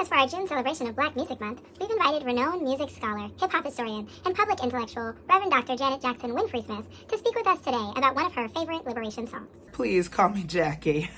for our June celebration of Black Music Month, we've invited renowned music scholar, hip-hop historian, and public intellectual, Reverend Dr. Janet Jackson Winfreysmith, to speak with us today about one of her favorite liberation songs. Please call me Jackie.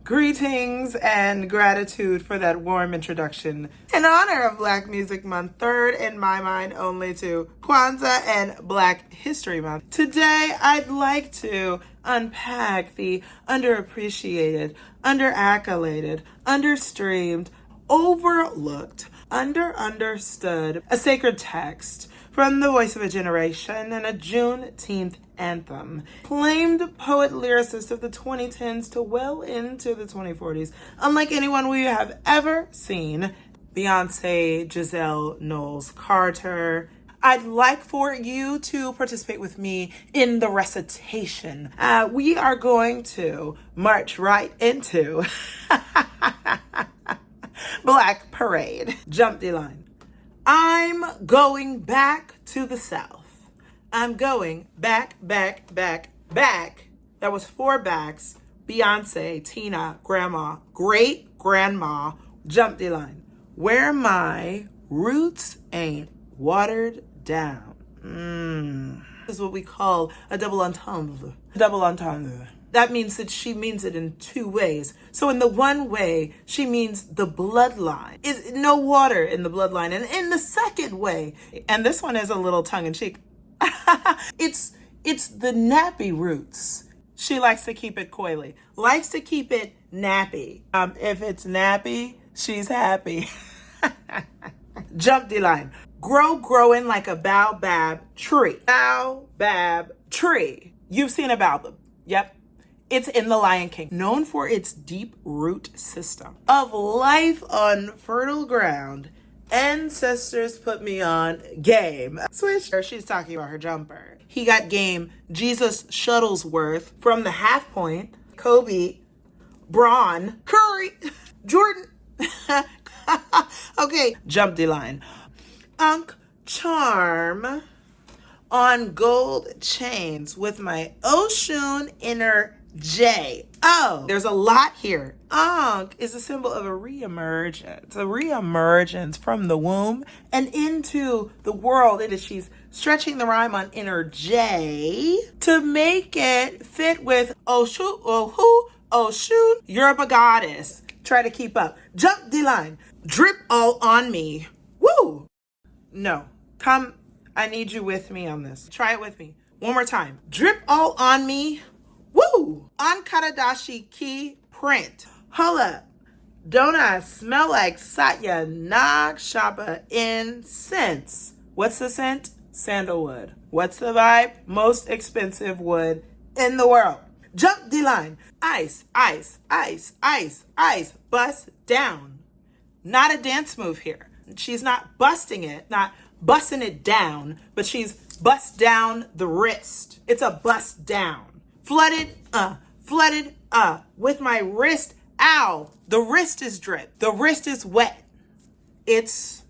Greetings and gratitude for that warm introduction. In honor of Black Music Month, third in my mind only to Kwanzaa and Black History Month. Today, I'd like to unpack the underappreciated, underaccoladed, understreamed, overlooked, understood, a sacred text from the voice of a generation and a Juneteenth anthem. Claimed poet lyricist of the 2010s to well into the 2040s, unlike anyone we have ever seen, Beyonce, Giselle Knowles Carter. I'd like for you to participate with me in the recitation. We are going to march right into Black Parade. Jump the line. I'm going back to the South. I'm going back. That was 4 backs. Beyonce, Tina, Grandma, Great Grandma. Jump the line. Where my roots ain't watered down. This is what we call a double entendre. Double entendre. That means that she means it in 2 ways. So in the one way, she means the bloodline. Is no water in the bloodline. And in the second way, and this one is a little tongue-in-cheek, it's the nappy roots. She likes to keep it coily. Likes to keep it nappy. If it's nappy, she's happy. Jump the line. Growing like a baobab tree. Baobab tree. You've seen a baobab. Yep. It's in The Lion King, known for its deep root system of life on fertile ground. Ancestors put me on game. Swish. She's talking about her jumper. He got game. Jesus Shuttlesworth from the half point. Kobe, Braun, Curry, Jordan. Okay, jump the line. Unk Charm on gold chains with my Oshun inner J. Oh, there's a lot here. Ankh is a symbol of a reemergence from the womb and into the world. And she's stretching the rhyme on inner J to make it fit with Oshun. You're a goddess. Try to keep up. Jump the line. Drip all on me. Woo! No. Come. I need you with me on this. Try it with me. One more time. Drip all on me. Woo! On Karadashi key print. Hold up. Don't I smell like Satya Nagshapa incense? What's the scent? Sandalwood. What's the vibe? Most expensive wood in the world. Jump the line. Ice. Bust down. Not a dance move here. She's not busting it, not busting it down, but she's bust down the wrist. It's a bust down. Flooded, with my wrist, ow. The wrist is drip. The wrist is wet. It's,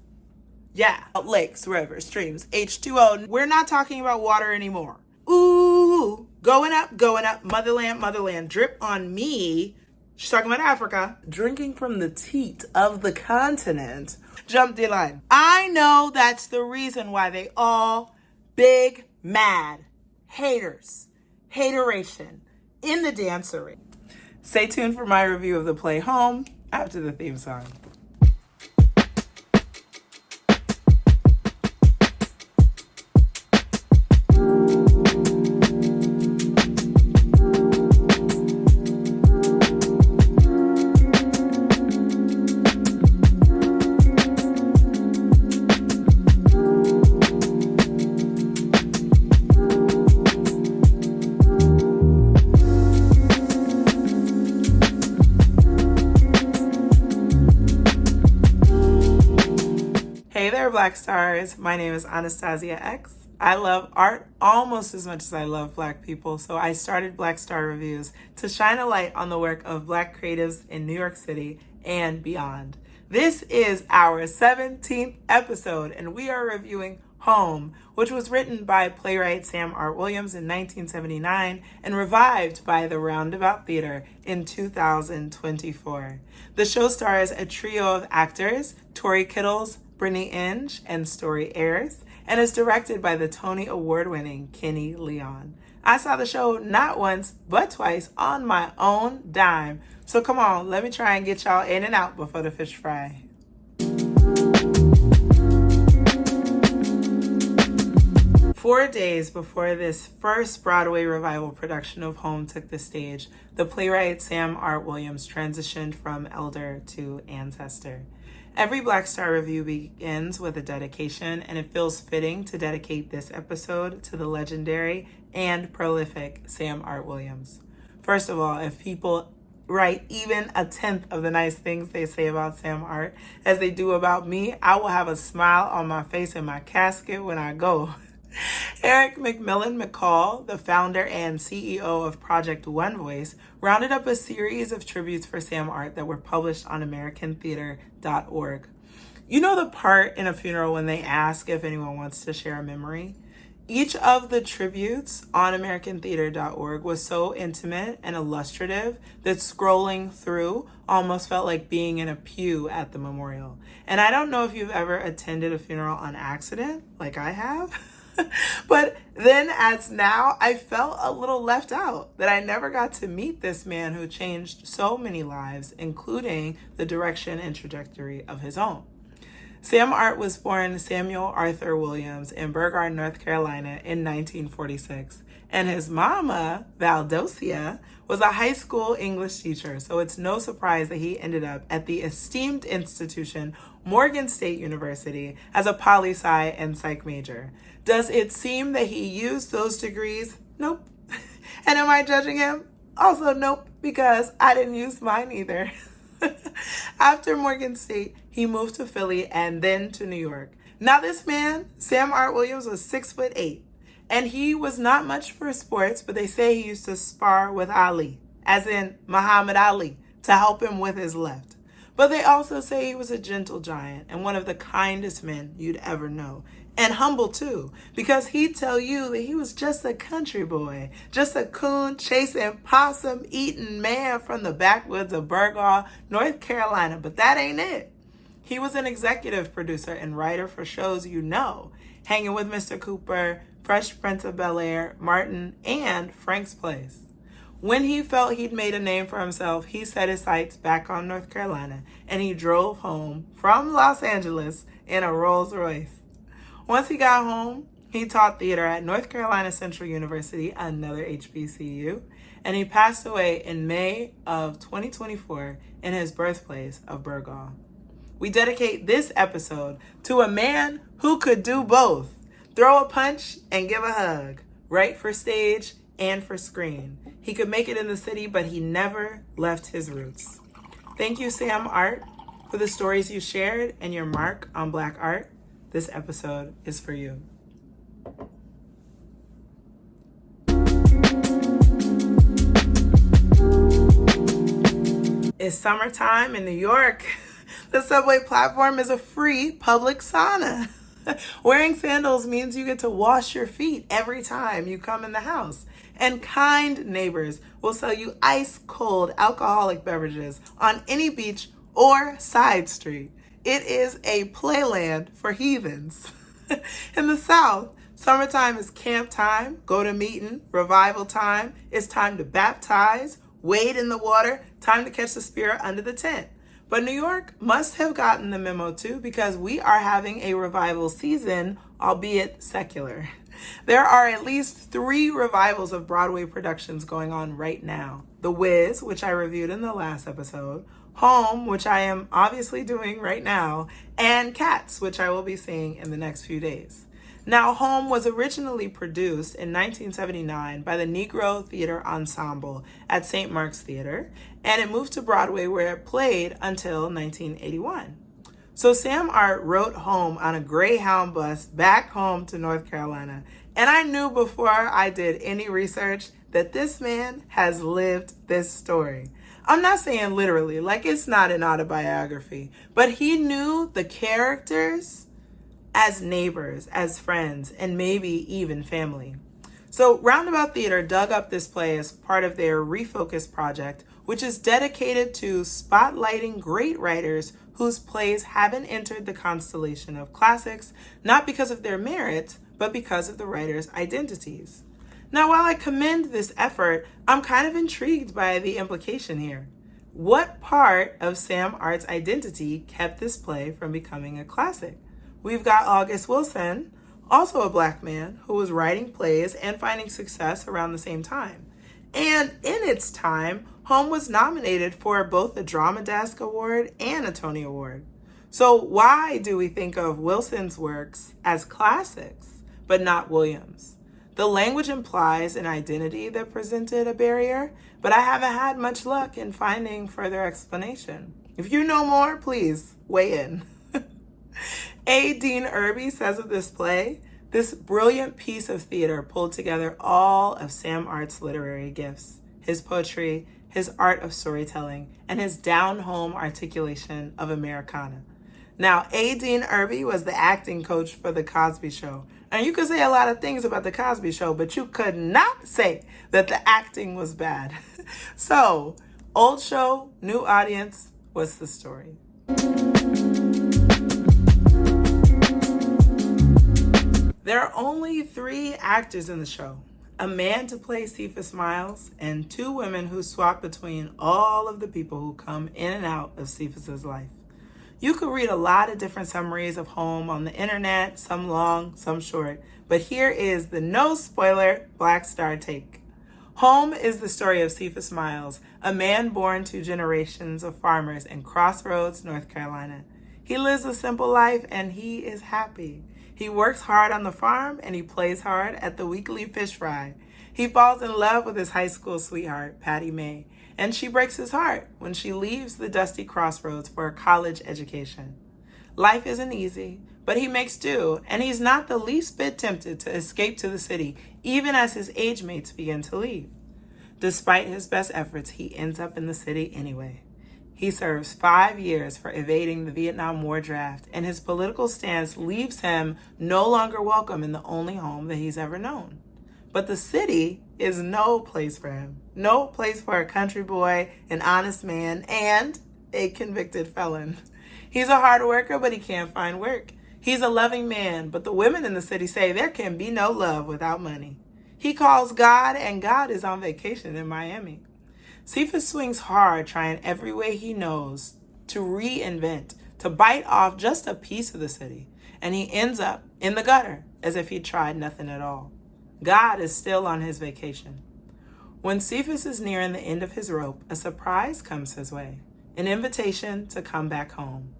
lakes, rivers, streams, H2O. We're not talking about water anymore. Ooh, going up, motherland, drip on me. She's talking about Africa. Drinking from the teat of the continent. Jump the line. I know that's the reason why they all big, mad, haters. Hateration in the dancery. Stay tuned for my review of the play Home after the theme song. Hey there, Black Stars. My name is Anastasia X. I love art almost as much as I love Black people, so I started Black Star Reviews to shine a light on the work of Black creatives in New York City and beyond. This is our 17th episode, and we are reviewing Home, which was written by playwright Samm-Art Williams in 1979 and revived by the Roundabout Theatre in 2024. The show stars a trio of actors, Tory Kittles, Brittany Inge, and Stori Ayers, and is directed by the Tony Award-winning Kenny Leon. I saw the show not once, but twice on my own dime. So come on, let me try and get y'all in and out before the fish fry. 4 days before this first Broadway revival production of Home took the stage, the playwright Samm-Art Williams transitioned from elder to ancestor. Every Black Star review begins with a dedication, and it feels fitting to dedicate this episode to the legendary and prolific Samm-Art Williams. First of all, if people write even a tenth of the nice things they say about Samm-Art as they do about me, I will have a smile on my face in my casket when I go. Eric McMillan McCall, the founder and CEO of Project One Voice, rounded up a series of tributes for Samm-Art that were published on AmericanTheater.org. You know the part in a funeral when they ask if anyone wants to share a memory? Each of the tributes on AmericanTheater.org was so intimate and illustrative that scrolling through almost felt like being in a pew at the memorial. And I don't know if you've ever attended a funeral on accident, like I have. But then as now, I felt a little left out that I never got to meet this man who changed so many lives, including the direction and trajectory of his own. Samm-Art was born Samuel Arthur Williams in Burgaw, North Carolina in 1946. And his mama, Valdosia, was a high school English teacher, so it's no surprise that he ended up at the esteemed institution Morgan State University as a poli-sci and psych major. Does it seem that he used those degrees? Nope. And am I judging him? Also nope, because I didn't use mine either. After Morgan State, he moved to Philly and then to New York. Now this man, Samm-Art Williams, was 6'8", and he was not much for sports, but they say he used to spar with Ali, as in Muhammad Ali, to help him with his left. But they also say he was a gentle giant and one of the kindest men you'd ever know. And humble too, because he'd tell you that he was just a country boy, just a coon chasing possum eating man from the backwoods of Burgaw, North Carolina. But that ain't it. He was an executive producer and writer for shows you know, hanging with Mr. Cooper, Fresh Prince of Bel-Air, Martin, and Frank's Place. When he felt he'd made a name for himself, he set his sights back on North Carolina, and he drove home from Los Angeles in a Rolls Royce. Once he got home, he taught theater at North Carolina Central University, another HBCU, and he passed away in May of 2024 in his birthplace of Burgaw. We dedicate this episode to a man who could do both, throw a punch and give a hug, write for stage and for screen. He could make it in the city, but he never left his roots. Thank you, Samm-Art, for the stories you shared and your mark on Black art. This episode is for you. It's summertime in New York. The subway platform is a free public sauna. Wearing sandals means you get to wash your feet every time you come in the house. And kind neighbors will sell you ice-cold alcoholic beverages on any beach or side street. It is a playland for heathens. In the South, summertime is camp time, go to meeting, revival time. It's time to baptize, wade in the water, time to catch the spirit under the tent. But New York must have gotten the memo too, because we are having a revival season, albeit secular. There are at least 3 revivals of Broadway productions going on right now. The Wiz, which I reviewed in the last episode, Home, which I am obviously doing right now, and Cats, which I will be seeing in the next few days. Now, Home was originally produced in 1979 by the Negro Theater Ensemble at St. Mark's Theater, and it moved to Broadway where it played until 1981. So Samm-Art wrote Home on a Greyhound bus back home to North Carolina, and I knew before I did any research that this man has lived this story. I'm not saying literally, like it's not an autobiography, but he knew the characters as neighbors, as friends, and maybe even family. So Roundabout Theatre dug up this play as part of their Refocus project, which is dedicated to spotlighting great writers whose plays haven't entered the constellation of classics, not because of their merits, but because of the writers' identities. Now, while I commend this effort, I'm kind of intrigued by the implication here. What part of Samm-Art's identity kept this play from becoming a classic? We've got August Wilson, also a Black man who was writing plays and finding success around the same time. And in its time, Home was nominated for both a Drama Desk Award and a Tony Award. So why do we think of Wilson's works as classics, but not Williams? The language implies an identity that presented a barrier, but I haven't had much luck in finding further explanation. If you know more, please weigh in. A. Dean Irby says of this play, this brilliant piece of theater pulled together all of Samm-Art's literary gifts, his poetry, his art of storytelling, and his down-home articulation of Americana. Now, A. Dean Irby was the acting coach for The Cosby Show. And you could say a lot of things about The Cosby Show, but you could not say that the acting was bad. So, old show, new audience, what's the story? There are only 3 actors in the show. A man to play Cephas Miles, and 2 women who swap between all of the people who come in and out of Cephas's life. You could read a lot of different summaries of Home on the internet, some long, some short, but here is the no spoiler Black Star take. Home is the story of Cephas Miles, a man born to generations of farmers in Crossroads, North Carolina. He lives a simple life and he is happy. He works hard on the farm and he plays hard at the weekly fish fry. He falls in love with his high school sweetheart, Patty Mae, and she breaks his heart when she leaves the dusty Crossroads for a college education. Life isn't easy, but he makes do, and he's not the least bit tempted to escape to the city, even as his age mates begin to leave. Despite his best efforts, he ends up in the city anyway. He serves 5 years for evading the Vietnam War draft, and his political stance leaves him no longer welcome in the only home that he's ever known. But the city is no place for him. No place for a country boy, an honest man, and a convicted felon. He's a hard worker, but he can't find work. He's a loving man, but the women in the city say there can be no love without money. He calls God, and God is on vacation in Miami. Cephas swings hard, trying every way he knows to reinvent, to bite off just a piece of the city, and he ends up in the gutter as if he tried nothing at all. God is still on his vacation. When Cephas is nearing the end of his rope, a surprise comes his way, an invitation to come back home.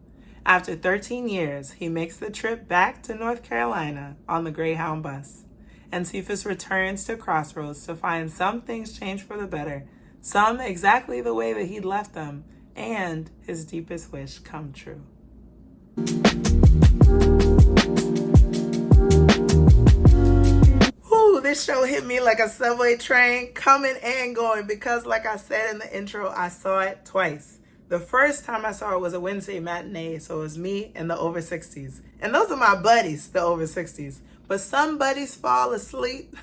After 13 years, he makes the trip back to North Carolina on the Greyhound bus, and Cephas returns to Crossroads to find some things changed for the better, some exactly the way that he'd left them, and his deepest wish come true. Whew, this show hit me like a subway train, coming and going, because like I said in the intro, I saw it twice. The first time I saw it was a Wednesday matinee, so it was me and the over 60s. And those are my buddies, the over 60s. But some buddies fall asleep,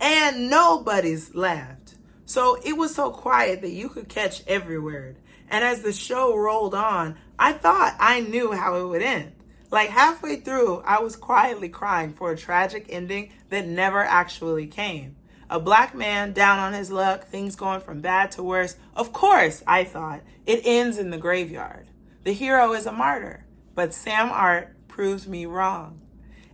and no buddies laughed. So it was so quiet that you could catch every word. And as the show rolled on, I thought I knew how it would end. Like halfway through, I was quietly crying for a tragic ending that never actually came. A black man down on his luck, things going from bad to worse. Of course, I thought, it ends in the graveyard. The hero is a martyr, but Samm-Art proves me wrong.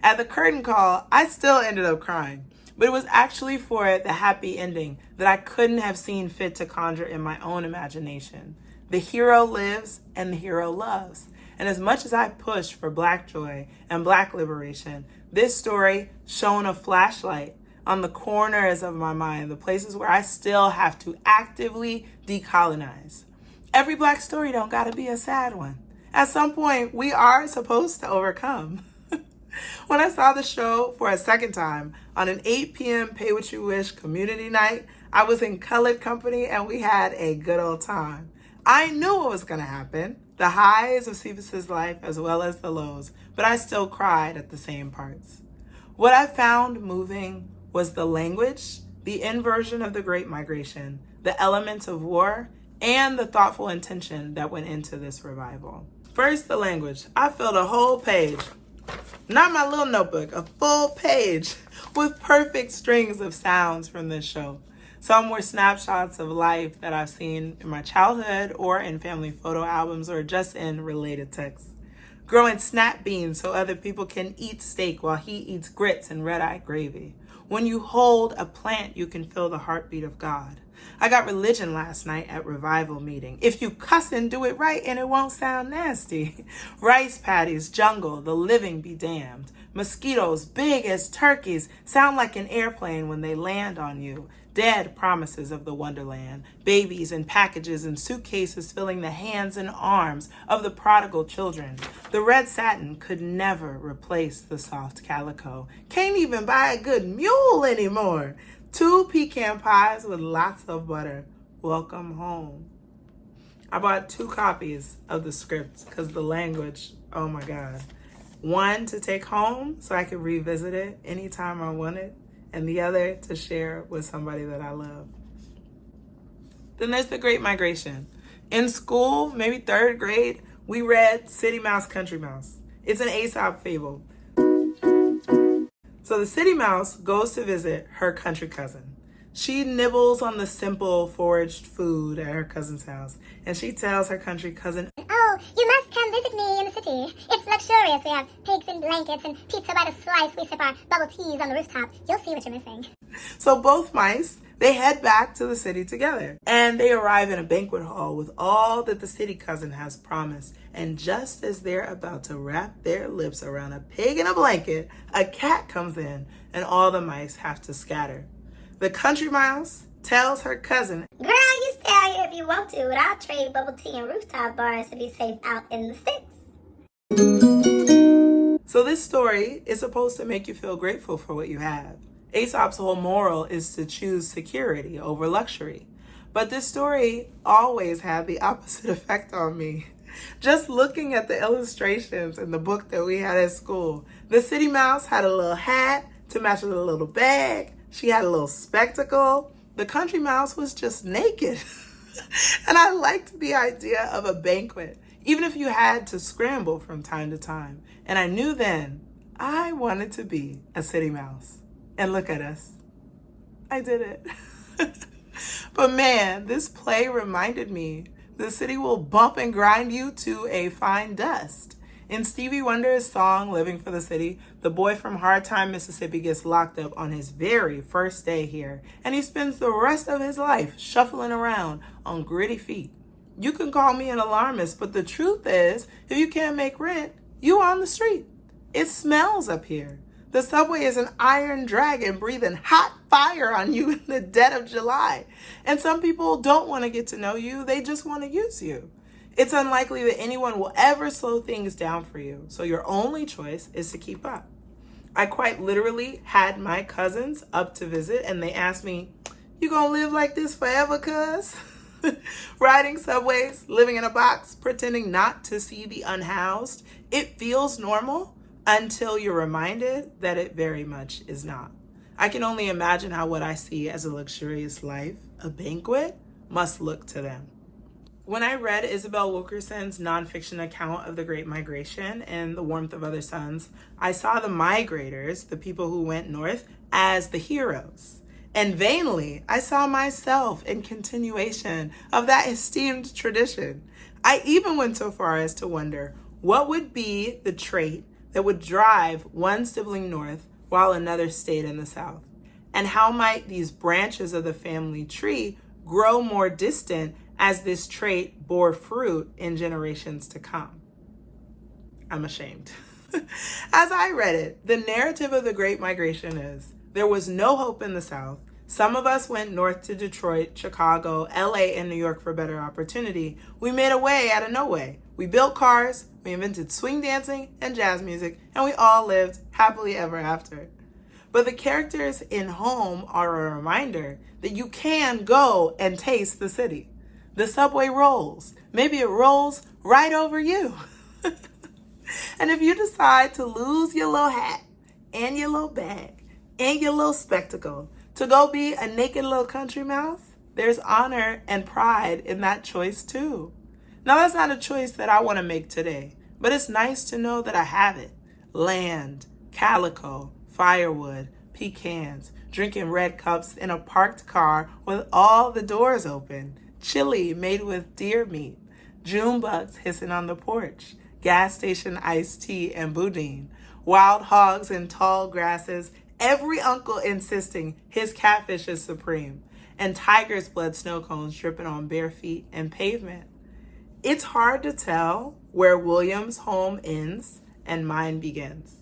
At the curtain call, I still ended up crying. But it was actually for the happy ending that I couldn't have seen fit to conjure in my own imagination. The hero lives and the hero loves. And as much as I pushed for Black joy and Black liberation, this story shone a flashlight on the corners of my mind, the places where I still have to actively decolonize. Every Black story don't gotta be a sad one. At some point, we are supposed to overcome. When I saw the show for a second time on an 8 p.m. Pay What You Wish community night, I was in colored company and we had a good old time. I knew what was going to happen. the highs of Cephas's life as well as the lows, but I still cried at the same parts. What I found moving was the language, the inversion of the Great Migration, the elements of war, and the thoughtful intention that went into this revival. First, the language. I filled a whole page, not my little notebook, a full page with perfect strings of sounds from this show. Some were snapshots of life that I've seen in my childhood or in family photo albums or just in related texts. Growing snap beans so other people can eat steak while he eats grits and red-eye gravy. When you hold a plant, you can feel the heartbeat of God. I got religion last night at revival meeting. If you cussin', do it right and it won't sound nasty. Rice paddies, jungle, the living be damned. Mosquitoes, big as turkeys, sound like an airplane when they land on you. Dead promises of the wonderland. Babies and packages and suitcases filling the hands and arms of the prodigal children. The red satin could never replace the soft calico. Can't even buy a good mule anymore. 2 pecan pies with lots of butter. Welcome home. I bought 2 copies of the script because the language, oh my God. One to take home so I could revisit it anytime I wanted, and the other to share with somebody that I love. Then there's the Great Migration. In school, maybe 3rd grade, we read City Mouse, Country Mouse. It's an Aesop fable. So the city mouse goes to visit her country cousin. She nibbles on the simple foraged food at her cousin's house, and she tells her country cousin, "Oh, you must come visit me in the city. It's luxurious. We have pigs in blankets and pizza by the slice. We sip our bubble teas on the rooftop. You'll see what you're missing." So both mice, they head back to the city together, and they arrive in a banquet hall with all that the city cousin has promised. And just as they're about to wrap their lips around a pig in a blanket, a cat comes in, and all the mice have to scatter. The country mouse tells her cousin, "Girl, you stay out here if you want to, but I'll trade bubble tea and rooftop bars to be safe out in the sticks." So this story is supposed to make you feel grateful for what you have. Aesop's whole moral is to choose security over luxury. But this story always had the opposite effect on me. Just looking at the illustrations in the book that we had at school, the city mouse had a little hat to match with a little bag. She had a little spectacle. The country mouse was just naked. And I liked the idea of a banquet, even if you had to scramble from time to time. And I knew then I wanted to be a city mouse. And look at us. I did it. But man, this play reminded me the city will bump and grind you to a fine dust. In Stevie Wonder's song, Living for the City, the boy from Hard Time, Mississippi gets locked up on his very first day here, and he spends the rest of his life shuffling around on gritty feet. You can call me an alarmist, but the truth is, if you can't make rent, you on the street. It smells up here. The subway is an iron dragon breathing hot fire on you in the dead of July. And some people don't want to get to know you. They just want to use you. It's unlikely that anyone will ever slow things down for you. So your only choice is to keep up. I quite literally had my cousins up to visit and they asked me, "You gonna live like this forever, cuz?" Riding subways, living in a box, pretending not to see the unhoused. It feels normal until you're reminded that it very much is not. I can only imagine how what I see as a luxurious life, a banquet, must look to them. When I read Isabel Wilkerson's nonfiction account of the Great Migration and The Warmth of Other Suns, I saw the migrators, the people who went north, as the heroes. And vainly, I saw myself in continuation of that esteemed tradition. I even went so far as to wonder, what would be the trait that would drive one sibling north while another stayed in the south? And how might these branches of the family tree grow more distant as this trait bore fruit in generations to come? I'm ashamed. As I read it, the narrative of the Great Migration is, there was no hope in the South. Some of us went north to Detroit, Chicago, LA, and New York for better opportunity. We made a way out of no way. We built cars, we invented swing dancing and jazz music, and we all lived happily ever after. But the characters in Home are a reminder that you can go and taste the city. The subway rolls. Maybe it rolls right over you. And if you decide to lose your little hat and your little bag and your little spectacle to go be a naked little country mouse, there's honor and pride in that choice too. Now, that's not a choice that I want to make today, but it's nice to know that I have it. Land, calico, firewood, pecans, drinking red cups in a parked car with all the doors open, chili made with deer meat, June bugs hissing on the porch, gas station iced tea and boudin, wild hogs and tall grasses, every uncle insisting his catfish is supreme, and tiger's blood snow cones dripping on bare feet and pavement. It's hard to tell where Williams' home ends and mine begins.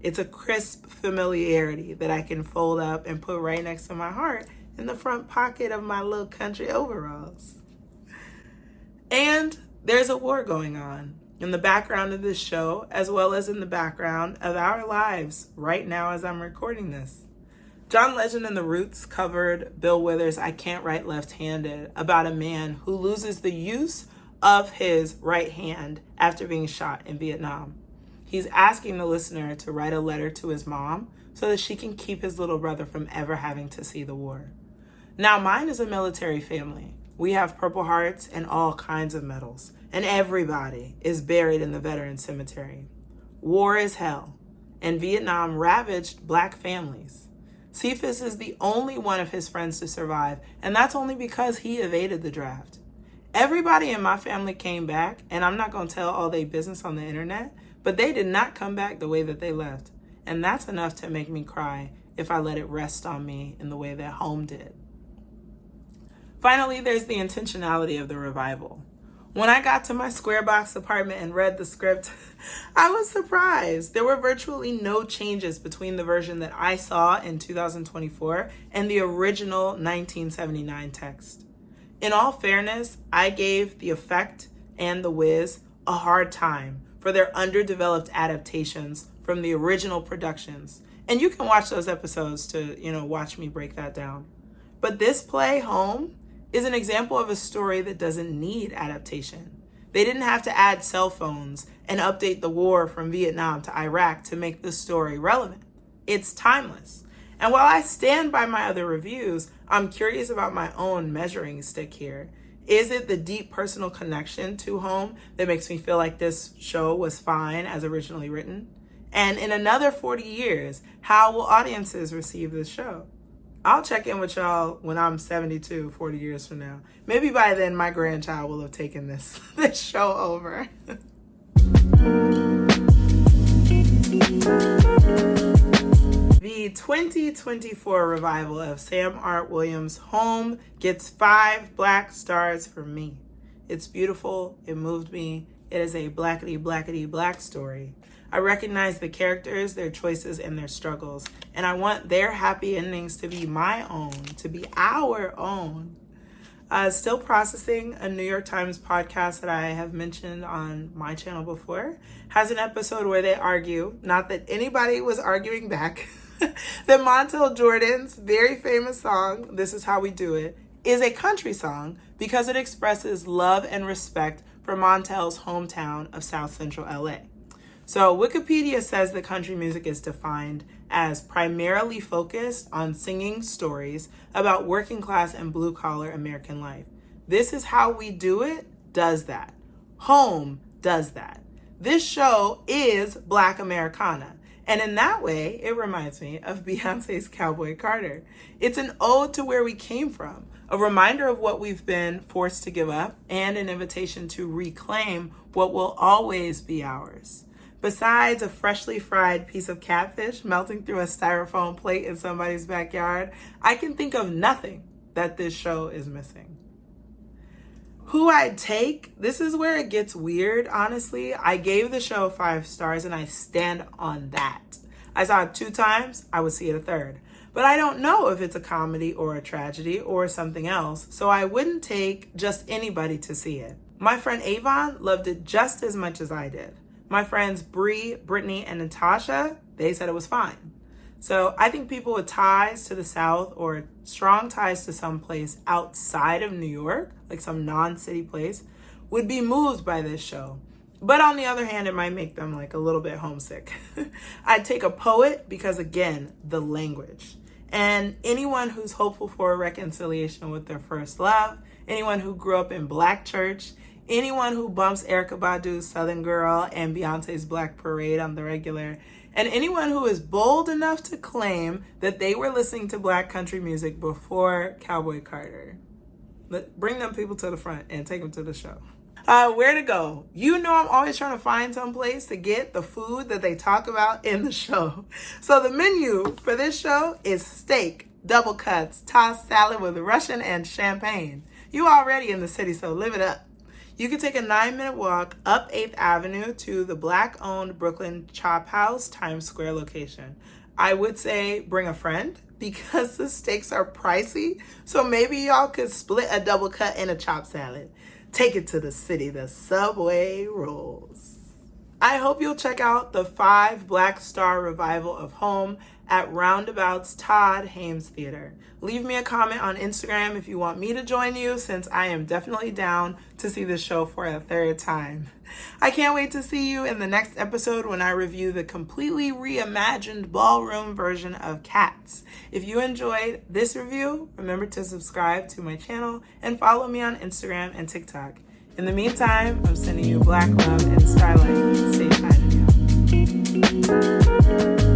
It's a crisp familiarity that I can fold up and put right next to my heart in the front pocket of my little country overalls. And there's a war going on in the background of this show, as well as in the background of our lives right now as I'm recording this. John Legend and the Roots covered Bill Withers' I Can't Write Left-Handed about a man who loses the use of his right hand after being shot in Vietnam. He's asking the listener to write a letter to his mom so that she can keep his little brother from ever having to see the war. Now, mine is a military family. We have Purple Hearts and all kinds of medals, and everybody is buried in the veteran cemetery. War is hell, and Vietnam ravaged Black families. Cephas is the only one of his friends to survive, and that's only because he evaded the draft. Everybody in my family came back, and I'm not going to tell all their business on the internet, but they did not come back the way that they left. And that's enough to make me cry if I let it rest on me in the way that home did. Finally, there's the intentionality of the revival. When I got to my square box apartment and read the script, I was surprised. There were virtually no changes between the version that I saw in 2024 and the original 1979 text. In all fairness, I gave The Effect and The Wiz a hard time for their underdeveloped adaptations from the original productions. And you can watch those episodes to, watch me break that down. But this play, Home, is an example of a story that doesn't need adaptation. They didn't have to add cell phones and update the war from Vietnam to Iraq to make the story relevant. It's timeless. And while I stand by my other reviews, I'm curious about my own measuring stick here. Is it the deep personal connection to Home that makes me feel like this show was fine as originally written? And in another 40 years, how will audiences receive this show? I'll check in with y'all when I'm 72, 40 years from now. Maybe by then my grandchild will have taken this show over. The 2024 revival of Samm-Art Williams' Home gets 5 black stars from me. It's beautiful. It moved me. It is a blackety black story. I recognize the characters, their choices, and their struggles, and I want their happy endings to be my own, to be our own. Still processing, a New York Times podcast that I have mentioned on my channel before has an episode where they argue, not that anybody was arguing back, that Montel Jordan's very famous song, This Is How We Do It, is a country song because it expresses love and respect for Montel's hometown of South Central LA. So Wikipedia says that country music is defined as primarily focused on singing stories about working class and blue collar American life. This Is How We Do It does that. Home does that. This show is Black Americana. And in that way, it reminds me of Beyonce's Cowboy Carter. It's an ode to where we came from, a reminder of what we've been forced to give up, and an invitation to reclaim what will always be ours. Besides a freshly fried piece of catfish melting through a styrofoam plate in somebody's backyard, I can think of nothing that this show is missing. Who I'd take? This is where it gets weird, honestly. I gave the show 5 stars and I stand on that. I saw it 2 times, I would see it a 3rd. But I don't know if it's a comedy or a tragedy or something else, so I wouldn't take just anybody to see it. My friend Avon loved it just as much as I did. My friends Bree, Brittany, and Natasha, they said it was fine. So I think people with ties to the South or strong ties to some place outside of New York, like some non-city place, would be moved by this show. But on the other hand, it might make them like a little bit homesick. I'd take a poet because, again, the language. And anyone who's hopeful for a reconciliation with their first love, anyone who grew up in Black church, anyone who bumps Erykah Badu's Southern Girl and Beyonce's Black Parade on the regular, and anyone who is bold enough to claim that they were listening to Black country music before Cowboy Carter. Bring them people to the front and take them to the show. Where to go? You know I'm always trying to find some place to get the food that they talk about in the show. So the menu for this show is steak, double cuts, tossed salad with Russian and champagne. You already in the city, so live it up. You can take a 9-minute walk up 8th Avenue to the Black-owned Brooklyn Chop House Times Square location. I would say bring a friend because the steaks are pricey, so maybe y'all could split a double cut and a chopped salad. Take it to the city, the subway rolls. I hope you'll check out the 5 Black Star revival of Home at Roundabout's Todd Hames Theater. Leave me a comment on Instagram if you want me to join you, since I am definitely down to see this show for a 3rd time. I can't wait to see you in the next episode when I review the completely reimagined ballroom version of Cats. If you enjoyed this review, remember to subscribe to my channel and follow me on Instagram and TikTok. In the meantime, I'm sending you Black love and starlight. Stay shiny, y'all.